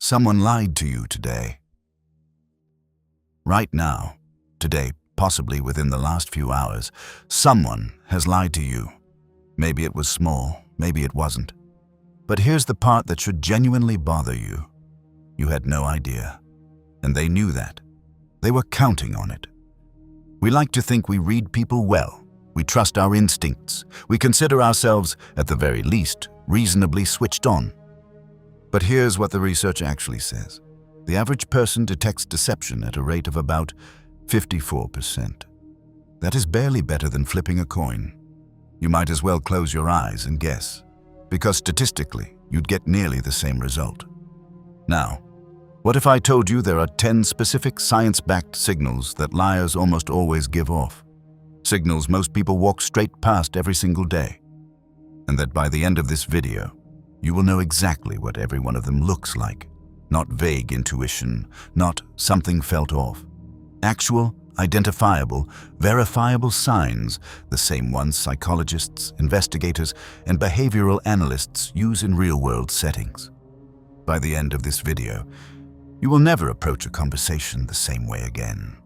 Someone lied to you today. Right now, today, possibly within the last few hours, someone has lied to you. Maybe it was small, maybe it wasn't. But here's the part that should genuinely bother you. You had no idea, and they knew that. They were counting on it. We like to think we read people well. We trust our instincts. We consider ourselves, at the very least, reasonably switched on. But here's what the research actually says. The average person detects deception at a rate of about 54%. That is barely better than flipping a coin. You might as well close your eyes and guess, because statistically, you'd get nearly the same result. Now, what if I told you there are 10 specific science-backed signals that liars almost always give off? Signals most people walk straight past every single day. And that by the end of this video, you will know exactly what every one of them looks like. Not vague intuition, not something felt off. Actual, identifiable, verifiable signs, the same ones psychologists, investigators, and behavioral analysts use in real-world settings. By the end of this video, you will never approach a conversation the same way again.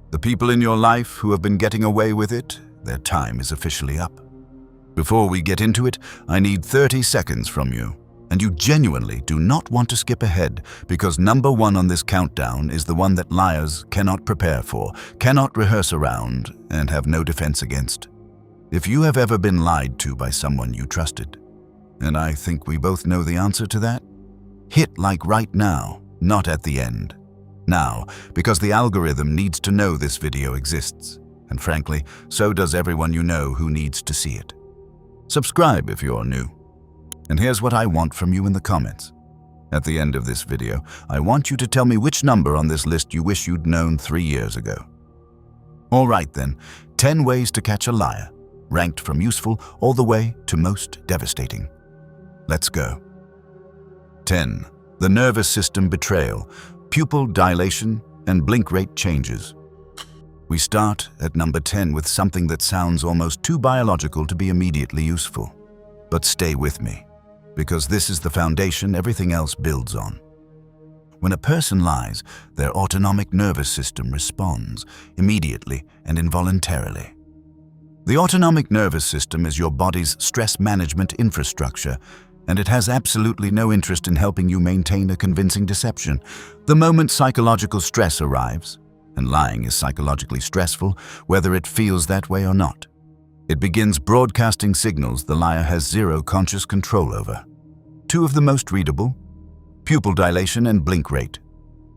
The people in your life who have been getting away with it, their time is officially up. Before we get into it, I need 30 seconds from you, and you genuinely do not want to skip ahead, because number one on this countdown is the one that liars cannot prepare for, cannot rehearse around, and have no defense against. If you have ever been lied to by someone you trusted, and I think we both know the answer to that, hit like right now, not at the end. Now, because the algorithm needs to know this video exists, and frankly, so does everyone you know who needs to see it. Subscribe if you're new. And here's what I want from you in the comments. At the end of this video, I want you to tell me which number on this list you wish you'd known 3 years ago. All right then, 10 ways to catch a liar, ranked from useful all the way to most devastating. Let's go. 10. The nervous system betrayal, pupil dilation, and blink rate changes. We start at number 10 with something that sounds almost too biological to be immediately useful. But stay with me, because this is the foundation everything else builds on. When a person lies, their autonomic nervous system responds immediately and involuntarily. The autonomic nervous system is your body's stress management infrastructure, and it has absolutely no interest in helping you maintain a convincing deception. The moment psychological stress arrives, and lying is psychologically stressful, whether it feels that way or not, it begins broadcasting signals the liar has zero conscious control over. Two of the most readable: pupil dilation and blink rate.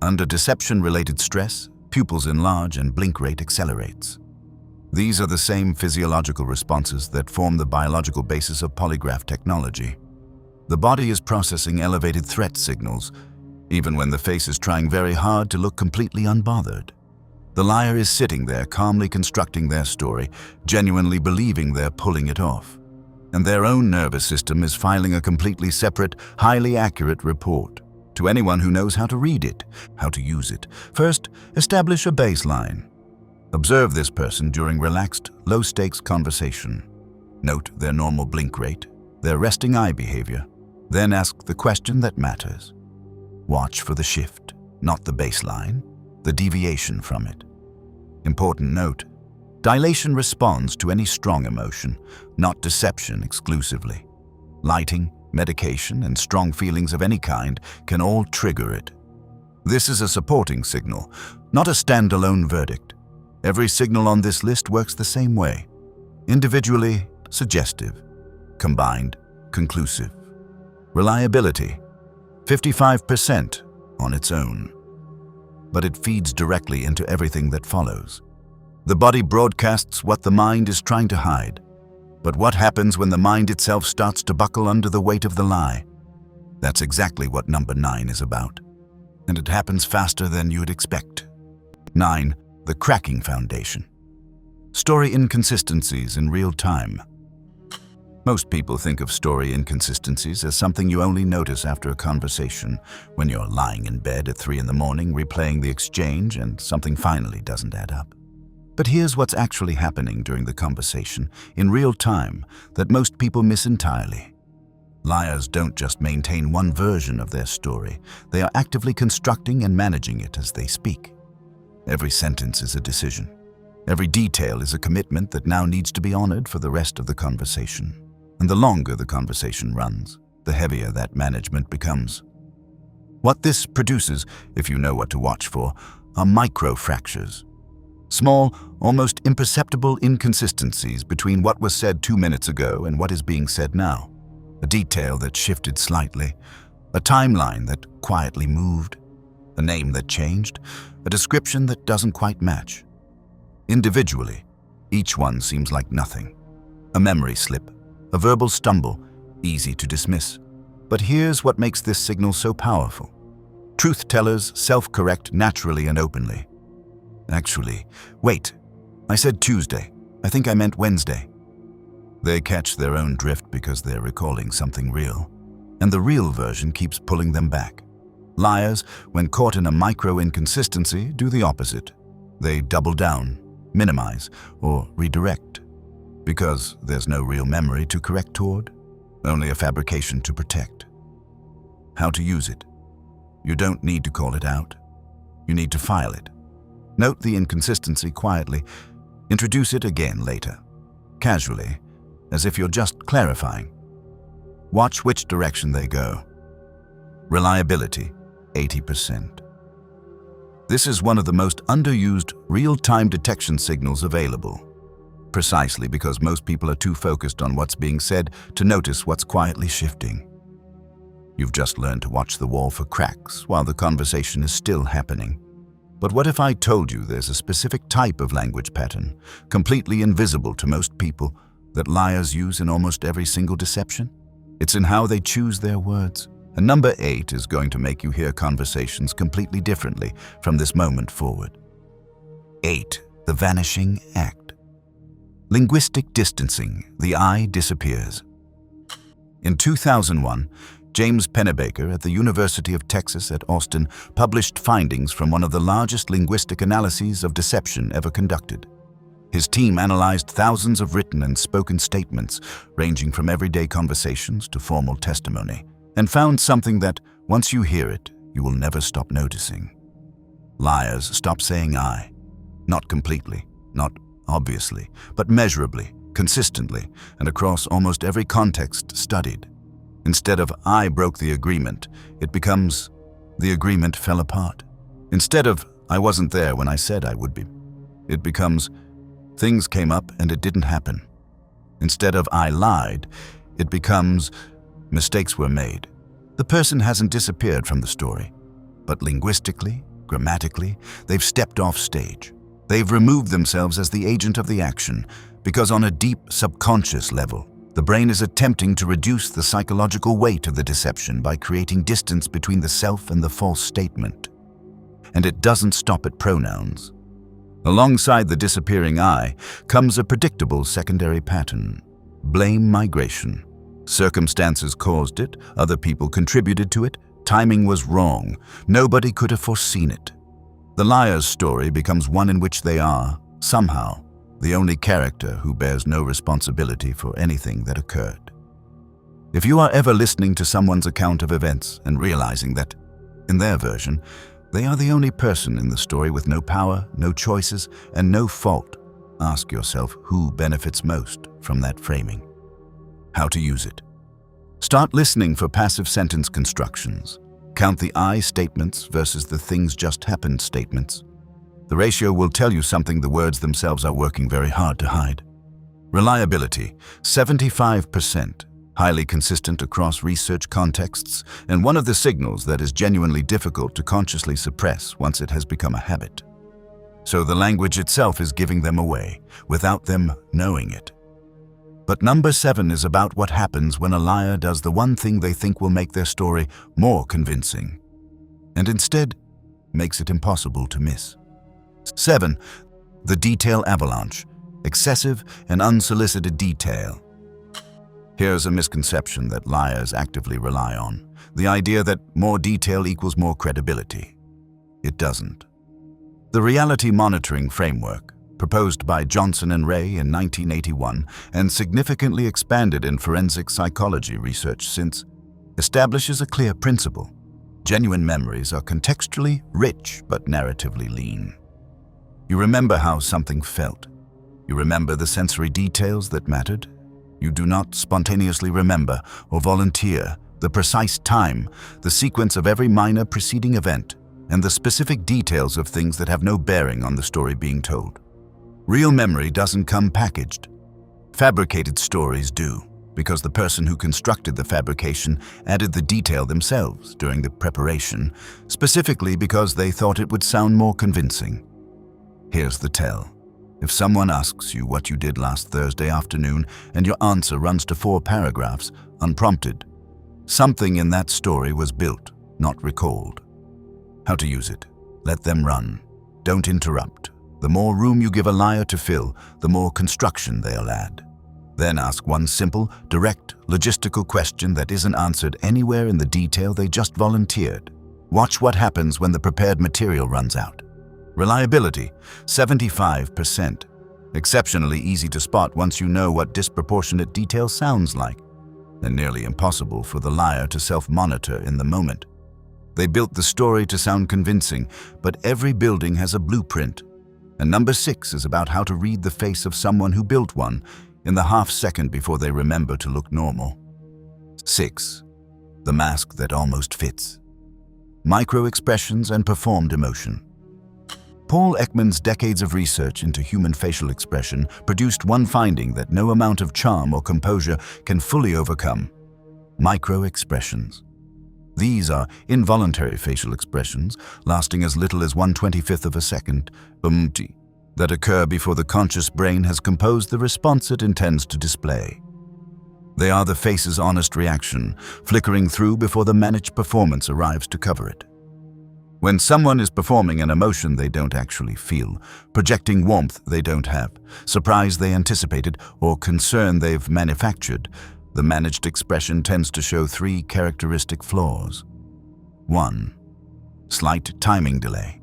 Under deception-related stress, pupils enlarge and blink rate accelerates. These are the same physiological responses that form the biological basis of polygraph technology. The body is processing elevated threat signals, even when the face is trying very hard to look completely unbothered. The liar is sitting there calmly constructing their story, genuinely believing they're pulling it off. And their own nervous system is filing a completely separate, highly accurate report to anyone who knows how to read it, how to use it. First, establish a baseline. Observe this person during relaxed, low-stakes conversation. Note their normal blink rate, their resting eye behavior. Then ask the question that matters. Watch for the shift, not the baseline, the deviation from it. Important note: dilation responds to any strong emotion, not deception exclusively. Lighting, medication, and strong feelings of any kind can all trigger it. This is a supporting signal, not a standalone verdict. Every signal on this list works the same way. Individually, suggestive. Combined, conclusive. Reliability, 55% on its own. But it feeds directly into everything that follows. The body broadcasts what the mind is trying to hide. But what happens when the mind itself starts to buckle under the weight of the lie? That's exactly what number 9 is about. And it happens faster than you'd expect. 9. The cracking foundation. Story inconsistencies in real time. Most people think of story inconsistencies as something you only notice after a conversation, when you're lying in bed at 3 in the morning replaying the exchange and something finally doesn't add up. But here's what's actually happening during the conversation, in real time, that most people miss entirely. Liars don't just maintain one version of their story, they are actively constructing and managing it as they speak. Every sentence is a decision. Every detail is a commitment that now needs to be honored for the rest of the conversation. And the longer the conversation runs, the heavier that management becomes. What this produces, if you know what to watch for, are micro-fractures. Small, almost imperceptible inconsistencies between what was said 2 minutes ago and what is being said now. A detail that shifted slightly, a timeline that quietly moved, a name that changed, a description that doesn't quite match. Individually, each one seems like nothing. A memory slip, a verbal stumble, easy to dismiss. But here's what makes this signal so powerful. Truth-tellers self-correct naturally and openly. Actually, wait, I said Tuesday. I think I meant Wednesday. They catch their own drift because they're recalling something real, and the real version keeps pulling them back. Liars, when caught in a micro-inconsistency, do the opposite. They double down, minimize, or redirect, because there's no real memory to correct toward, only a fabrication to protect. How to use it? You don't need to call it out. You need to file it. Note the inconsistency quietly. Introduce it again later, casually, as if you're just clarifying. Watch which direction they go. Reliability, 80%. This is one of the most underused real-time detection signals available, precisely because most people are too focused on what's being said to notice what's quietly shifting. You've just learned to watch the wall for cracks while the conversation is still happening. But what if I told you there's a specific type of language pattern, completely invisible to most people, that liars use in almost every single deception? It's in how they choose their words. And number 8 is going to make you hear conversations completely differently from this moment forward. 8. The vanishing act. Linguistic distancing. The I disappears. In 2001, James Pennebaker at the University of Texas at Austin published findings from one of the largest linguistic analyses of deception ever conducted. His team analyzed thousands of written and spoken statements, ranging from everyday conversations to formal testimony, and found something that, once you hear it, you will never stop noticing. Liars stop saying I. Not completely, not obviously, but measurably, consistently, and across almost every context studied. Instead of I broke the agreement, it becomes the agreement fell apart. Instead of I wasn't there when I said I would be, it becomes things came up and it didn't happen. Instead of I lied, it becomes mistakes were made. The person hasn't disappeared from the story, but linguistically, grammatically, they've stepped off stage. They've removed themselves as the agent of the action, because on a deep subconscious level, the brain is attempting to reduce the psychological weight of the deception by creating distance between the self and the false statement. And it doesn't stop at pronouns. Alongside the disappearing I comes a predictable secondary pattern: blame migration. Circumstances caused it, other people contributed to it, timing was wrong, nobody could have foreseen it. The liar's story becomes one in which they are, somehow, the only character who bears no responsibility for anything that occurred. If you are ever listening to someone's account of events and realizing that, in their version, they are the only person in the story with no power, no choices, and no fault, ask yourself who benefits most from that framing. How to use it. Start listening for passive sentence constructions. Count the I statements versus the things just happened statements. The ratio will tell you something the words themselves are working very hard to hide. Reliability, 75%. Highly consistent across research contexts, and one of the signals that is genuinely difficult to consciously suppress once it has become a habit. So the language itself is giving them away, without them knowing it. But number 7 is about what happens when a liar does the one thing they think will make their story more convincing, and instead makes it impossible to miss. 7. The detail avalanche, excessive and unsolicited detail. Here's a misconception that liars actively rely on: the idea that more detail equals more credibility. It doesn't. The reality monitoring framework, proposed by Johnson and Ray in 1981 and significantly expanded in forensic psychology research since, establishes a clear principle. Genuine memories are contextually rich but narratively lean. You remember how something felt. You remember the sensory details that mattered. You do not spontaneously remember or volunteer the precise time, the sequence of every minor preceding event, and the specific details of things that have no bearing on the story being told. Real memory doesn't come packaged. Fabricated stories do, because the person who constructed the fabrication added the detail themselves during the preparation, specifically because they thought it would sound more convincing. Here's the tell. If someone asks you what you did last Thursday afternoon and your answer runs to 4 paragraphs, unprompted, something in that story was built, not recalled. How to use it? Let them run. Don't interrupt. The more room you give a liar to fill, the more construction they'll add. Then ask one simple, direct, logistical question that isn't answered anywhere in the detail they just volunteered. Watch what happens when the prepared material runs out. Reliability, 75%. Exceptionally easy to spot once you know what disproportionate detail sounds like, and nearly impossible for the liar to self-monitor in the moment. They built the story to sound convincing, but every building has a blueprint. And number 6 is about how to read the face of someone who built one in the half second before they remember to look normal. 6. The mask that almost fits. Micro-expressions and performed emotion. Paul Ekman's decades of research into human facial expression produced one finding that no amount of charm or composure can fully overcome: micro-expressions. These are involuntary facial expressions, lasting as little as 1/25 of a second, that occur before the conscious brain has composed the response it intends to display. They are the face's honest reaction, flickering through before the managed performance arrives to cover it. When someone is performing an emotion they don't actually feel, projecting warmth they don't have, surprise they anticipated, or concern they've manufactured, the managed expression tends to show 3 characteristic flaws. 1. Slight timing delay.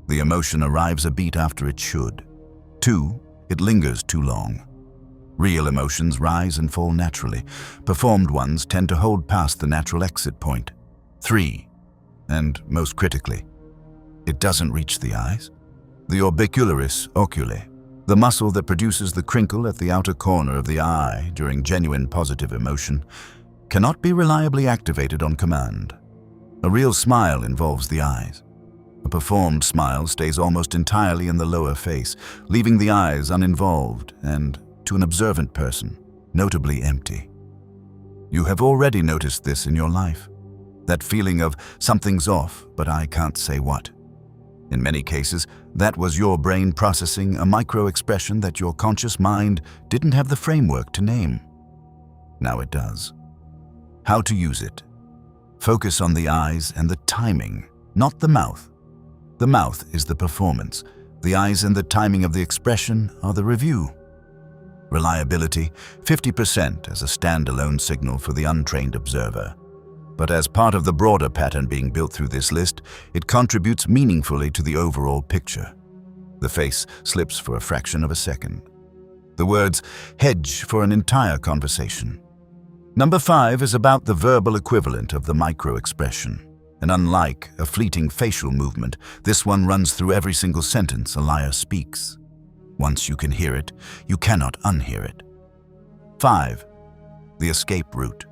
The emotion arrives a beat after it should. 2. It lingers too long. Real emotions rise and fall naturally. Performed ones tend to hold past the natural exit point. 3. And most critically, it doesn't reach the eyes. The orbicularis oculi, the muscle that produces the crinkle at the outer corner of the eye during genuine positive emotion, cannot be reliably activated on command. A real smile involves the eyes. A performed smile stays almost entirely in the lower face, leaving the eyes uninvolved and, to an observant person, notably empty. You have already noticed this in your life. That feeling of something's off, but I can't say what. In many cases, that was your brain processing a micro-expression that your conscious mind didn't have the framework to name. Now it does. How to use it? Focus on the eyes and the timing, not the mouth. The mouth is the performance. The eyes and the timing of the expression are the review. Reliability, 50% as a standalone signal for the untrained observer. But as part of the broader pattern being built through this list, it contributes meaningfully to the overall picture. The face slips for a fraction of a second. The words hedge for an entire conversation. Number 5 is about the verbal equivalent of the micro-expression. And unlike a fleeting facial movement, this one runs through every single sentence a liar speaks. Once you can hear it, you cannot unhear it. 5. The escape route.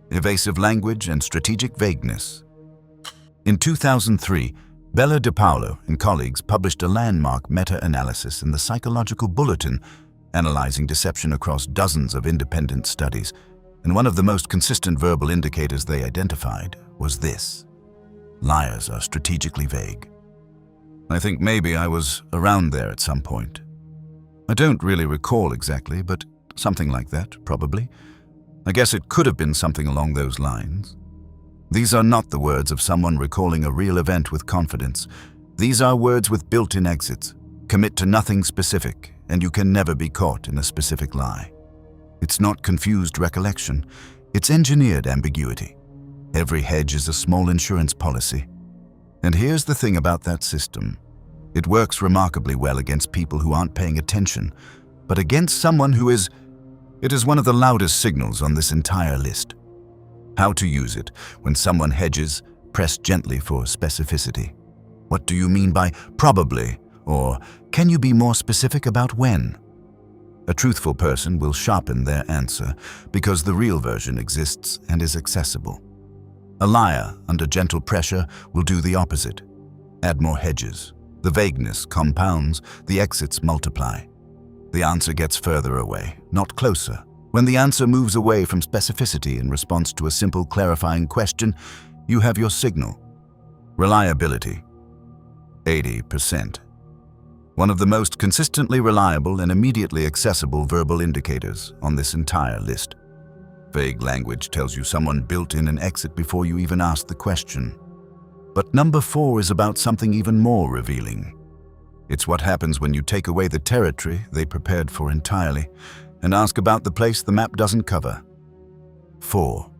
Evasive language and strategic vagueness. In 2003, Bella DePaulo and colleagues published a landmark meta-analysis in the Psychological Bulletin, analyzing deception across dozens of independent studies, and one of the most consistent verbal indicators they identified was this: liars are strategically vague. I think maybe I was around there at some point. I don't really recall exactly, but something like that, probably. I guess it could have been something along those lines. These are not the words of someone recalling a real event with confidence. These are words with built-in exits. Commit to nothing specific, and you can never be caught in a specific lie. It's not confused recollection. It's engineered ambiguity. Every hedge is a small insurance policy. And here's the thing about that system. It works remarkably well against people who aren't paying attention, but against someone who is, it is one of the loudest signals on this entire list. How to use it when someone hedges, press gently for specificity. What do you mean by probably? Or can you be more specific about when? A truthful person will sharpen their answer because the real version exists and is accessible. A liar, under gentle pressure, will do the opposite. Add more hedges. The vagueness compounds, the exits multiply. The answer gets further away, not closer. When the answer moves away from specificity in response to a simple clarifying question, you have your signal. Reliability, 80%. One of the most consistently reliable and immediately accessible verbal indicators on this entire list. Vague language tells you someone built in an exit before you even ask the question. But number 4 is about something even more revealing. It's what happens when you take away the territory they prepared for entirely and ask about the place the map doesn't cover. 4.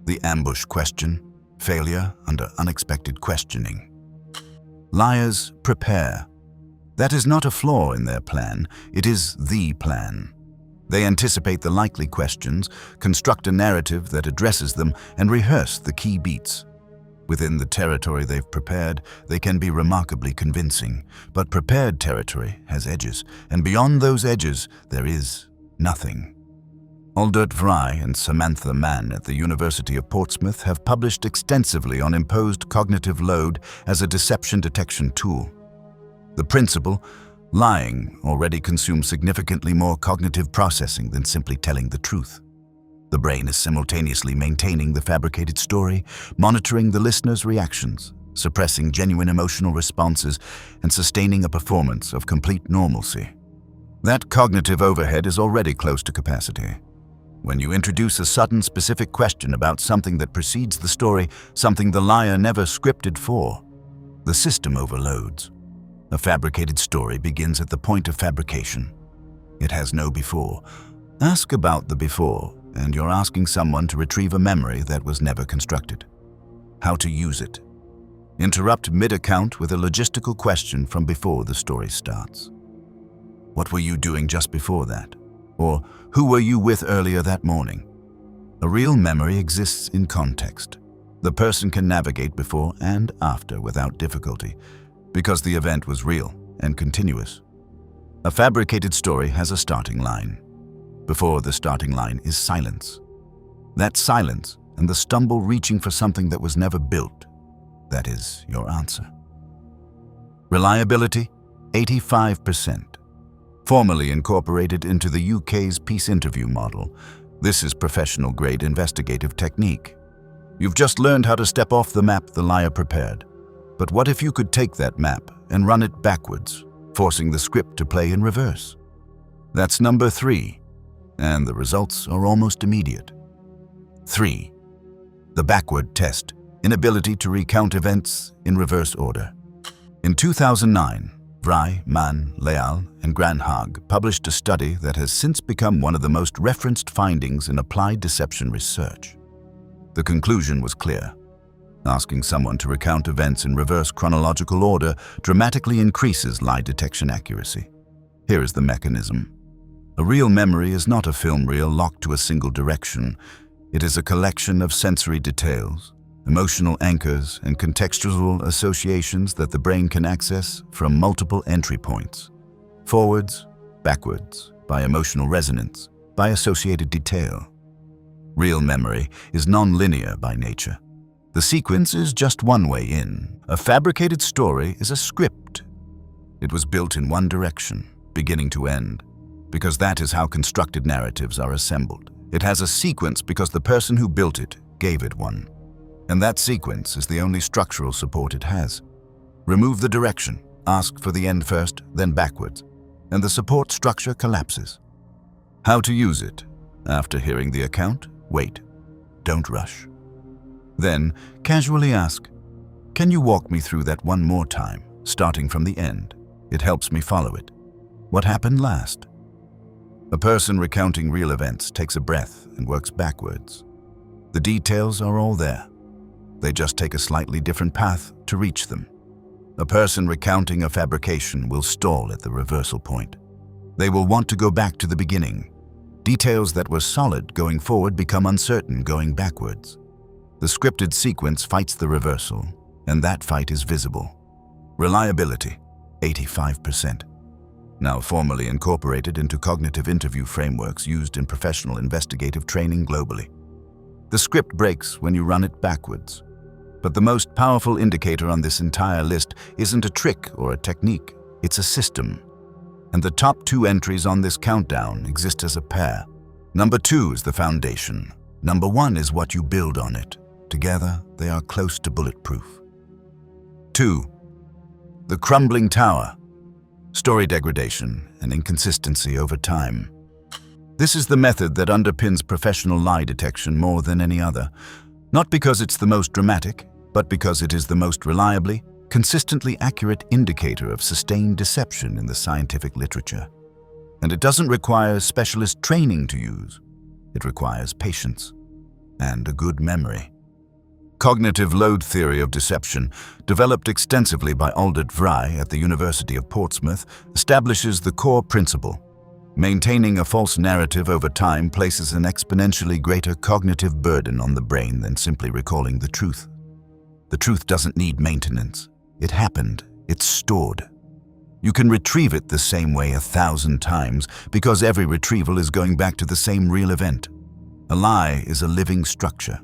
The ambush question, failure under unexpected questioning. Liars prepare. That is not a flaw in their plan, it is the plan. They anticipate the likely questions, construct a narrative that addresses them, and rehearse the key beats. Within the territory they've prepared, they can be remarkably convincing, but prepared territory has edges, and beyond those edges, there is nothing. Aldert Vrij and Samantha Mann at the University of Portsmouth have published extensively on imposed cognitive load as a deception detection tool. The principle, lying, already consumes significantly more cognitive processing than simply telling the truth. The brain is simultaneously maintaining the fabricated story, monitoring the listener's reactions, suppressing genuine emotional responses, and sustaining a performance of complete normalcy. That cognitive overhead is already close to capacity. When you introduce a sudden, specific question about something that precedes the story, something the liar never scripted for, the system overloads. A fabricated story begins at the point of fabrication. It has no before. Ask about the before, and you're asking someone to retrieve a memory that was never constructed. How to use it. Interrupt mid-account with a logistical question from before the story starts. What were you doing just before that? Or who were you with earlier that morning? A real memory exists in context. The person can navigate before and after without difficulty, because the event was real and continuous. A fabricated story has a starting line. Before the starting line is silence. That silence and the stumble reaching for something that was never built, that is your answer. Reliability, 85%. Formally incorporated into the UK's peace interview model, this is professional-grade investigative technique. You've just learned how to step off the map the liar prepared. But what if you could take that map and run it backwards, forcing the script to play in reverse? That's number 3, and the results are almost immediate. 3. The backward test, inability to recount events in reverse order. In 2009, Vrij, Mann, Leal, and Granhag published a study that has since become one of the most referenced findings in applied deception research. The conclusion was clear. Asking someone to recount events in reverse chronological order dramatically increases lie detection accuracy. Here is the mechanism. A real memory is not a film reel locked to a single direction. It is a collection of sensory details, emotional anchors, and contextual associations that the brain can access from multiple entry points. Forwards, backwards, by emotional resonance, by associated detail. Real memory is non-linear by nature. The sequence is just one way in. A fabricated story is a script. It was built in one direction, beginning to end, because that is how constructed narratives are assembled. It has a sequence because the person who built it gave it one. And that sequence is the only structural support it has. Remove the direction, ask for the end first, then backwards, and the support structure collapses. How to use it? After hearing the account, wait. Don't rush. Then, casually ask, can you walk me through that one more time, starting from the end? It helps me follow it. What happened last? A person recounting real events takes a breath and works backwards. The details are all there. They just take a slightly different path to reach them. A person recounting a fabrication will stall at the reversal point. They will want to go back to the beginning. Details that were solid going forward become uncertain going backwards. The scripted sequence fights the reversal, and that fight is visible. Reliability, 85%. Now formally incorporated into cognitive interview frameworks used in professional investigative training globally. The script breaks when you run it backwards. But the most powerful indicator on this entire list isn't a trick or a technique, it's a system. And the top 2 entries on this countdown exist as a pair. Number 2 is the foundation. Number 1 is what you build on it. Together, they are close to bulletproof. 2. The crumbling tower. Story degradation and inconsistency over time. This is the method that underpins professional lie detection more than any other. Not because it's the most dramatic, but because it is the most reliably, consistently accurate indicator of sustained deception in the scientific literature. And it doesn't require specialist training to use. It requires patience and a good memory. Cognitive load theory of deception, developed extensively by Aldert Vrij at the University of Portsmouth, establishes the core principle. Maintaining a false narrative over time places an exponentially greater cognitive burden on the brain than simply recalling the truth. The truth doesn't need maintenance. It happened. It's stored. You can retrieve it the same way 1,000 times because every retrieval is going back to the same real event. A lie is a living structure.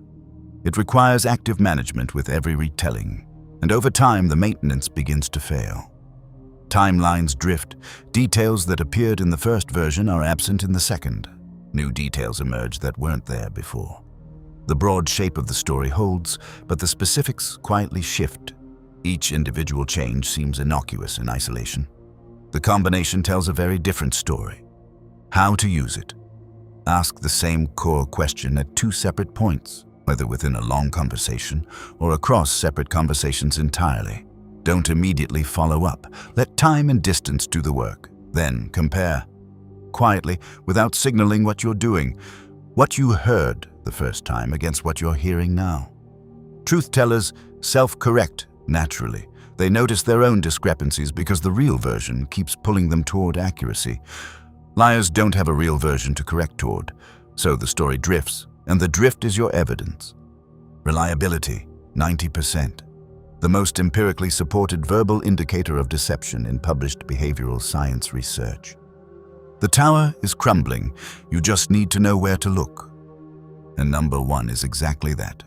It requires active management with every retelling, and over time the maintenance begins to fail. Timelines drift. Details that appeared in the first version are absent in the second. New details emerge that weren't there before. The broad shape of the story holds, but the specifics quietly shift. Each individual change seems innocuous in isolation. The combination tells a very different story. How to use it. Ask the same core question at 2 separate points, whether within a long conversation or across separate conversations entirely. Don't immediately follow up. Let time and distance do the work. Then compare. Quietly, without signaling what you're doing, what you heard the first time against what you're hearing now. Truth-tellers self-correct naturally. They notice their own discrepancies because the real version keeps pulling them toward accuracy. Liars don't have a real version to correct toward, so the story drifts, and the drift is your evidence. Reliability, 90%. The most empirically supported verbal indicator of deception in published behavioral science research. The tower is crumbling. You just need to know where to look. And number 1 is exactly that.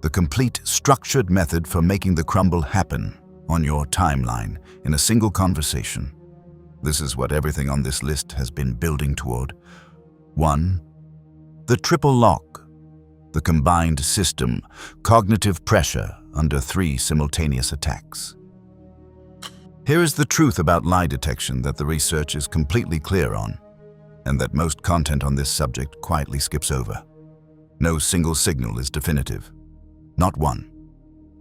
The complete, structured method for making the crumble happen on your timeline in a single conversation. This is what everything on this list has been building toward. 1. The triple lock. The combined system, cognitive pressure under 3 simultaneous attacks. Here is the truth about lie detection that the research is completely clear on, and that most content on this subject quietly skips over. No single signal is definitive. Not one.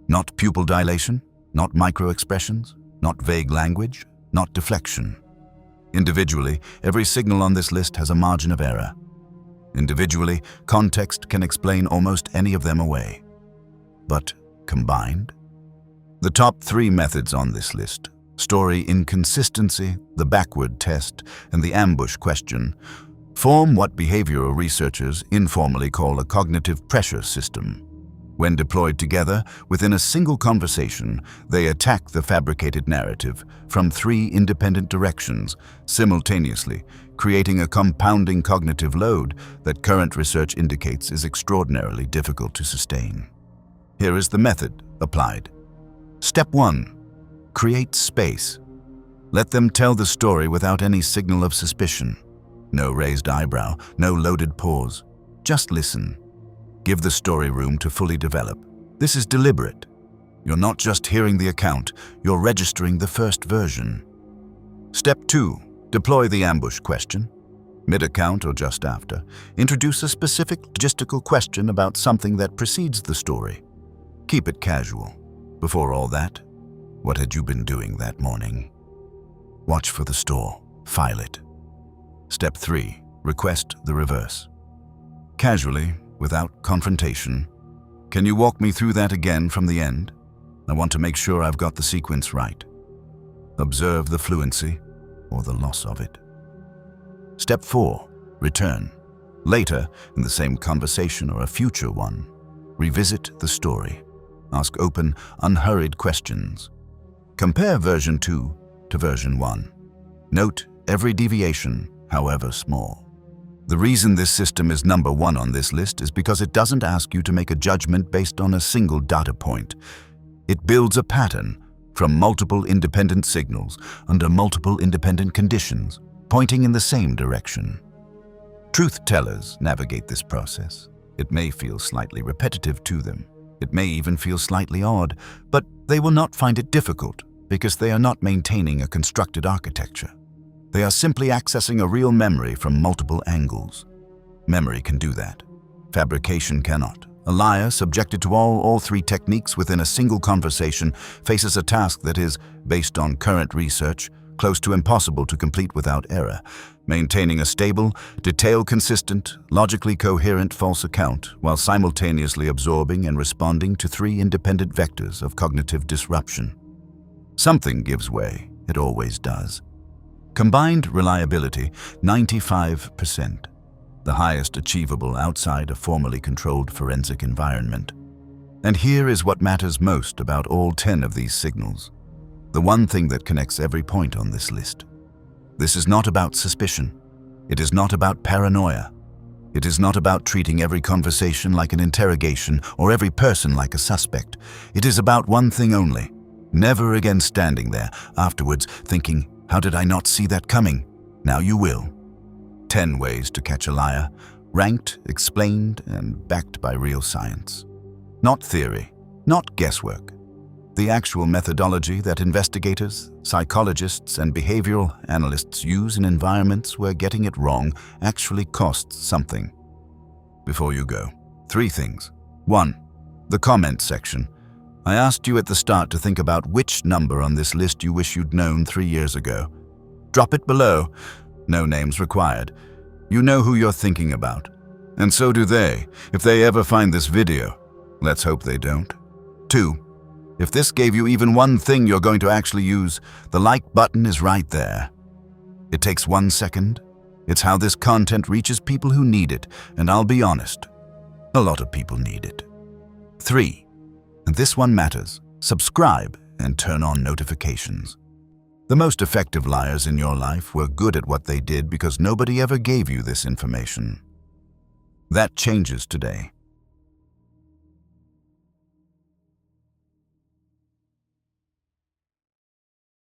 Not pupil dilation, not micro-expressions, not vague language, not deflection. Individually, every signal on this list has a margin of error. Individually, context can explain almost any of them away. But combined? The top 3 methods on this list, story inconsistency, the backward test, and the ambush question, form what behavioral researchers informally call a cognitive pressure system. When deployed together, within a single conversation, they attack the fabricated narrative from 3 independent directions, simultaneously, creating a compounding cognitive load that current research indicates is extraordinarily difficult to sustain. Here is the method applied. Step 1. Create space. Let them tell the story without any signal of suspicion. No raised eyebrow, no loaded pause. Just listen. Give the story room to fully develop. This is deliberate. You're not just hearing the account, you're registering the first version. Step 2. Deploy the ambush question. Mid-account or just after, introduce a specific logistical question about something that precedes the story. Keep it casual. Before all that, what had you been doing that morning? Watch for the store. File it. Step 3. Request the reverse. Casually, without confrontation. Can you walk me through that again from the end? I want to make sure I've got the sequence right. Observe the fluency or the loss of it. Step 4. Return. Later, in the same conversation or a future one, revisit the story. Ask open, unhurried questions. Compare version 2 to version 1. Note every deviation, however small. The reason this system is number 1 on this list is because it doesn't ask you to make a judgment based on a single data point. It builds a pattern from multiple independent signals under multiple independent conditions, pointing in the same direction. Truth-tellers navigate this process. It may feel slightly repetitive to them. It may even feel slightly odd, but they will not find it difficult because they are not maintaining a constructed architecture. They are simply accessing a real memory from multiple angles. Memory can do that. Fabrication cannot. A liar subjected to all 3 techniques within a single conversation faces a task that is, based on current research, close to impossible to complete without error, maintaining a stable, detail-consistent, logically coherent false account while simultaneously absorbing and responding to 3 independent vectors of cognitive disruption. Something gives way. It always does. Combined reliability, 95%. The highest achievable outside a formally controlled forensic environment. And here is what matters most about all 10 of these signals. The one thing that connects every point on this list. This is not about suspicion. It is not about paranoia. It is not about treating every conversation like an interrogation or every person like a suspect. It is about one thing only. Never again standing there afterwards thinking, how did I not see that coming? Now you will. 10 ways to catch a liar, ranked, explained, and backed by real science. Not theory, not guesswork. The actual methodology that investigators, psychologists, and behavioral analysts use in environments where getting it wrong actually costs something. Before you go, 3 things. 1. The comment section. I asked you at the start to think about which number on this list you wish you'd known 3 years ago. Drop it below. No names required. You know who you're thinking about. And so do they, if they ever find this video. Let's hope they don't. 2. If this gave you even one thing you're going to actually use, the like button is right there. It takes 1 second. It's how this content reaches people who need it, and I'll be honest, a lot of people need it. 3. And this one matters. Subscribe and turn on notifications. The most effective liars in your life were good at what they did because nobody ever gave you this information. That changes today.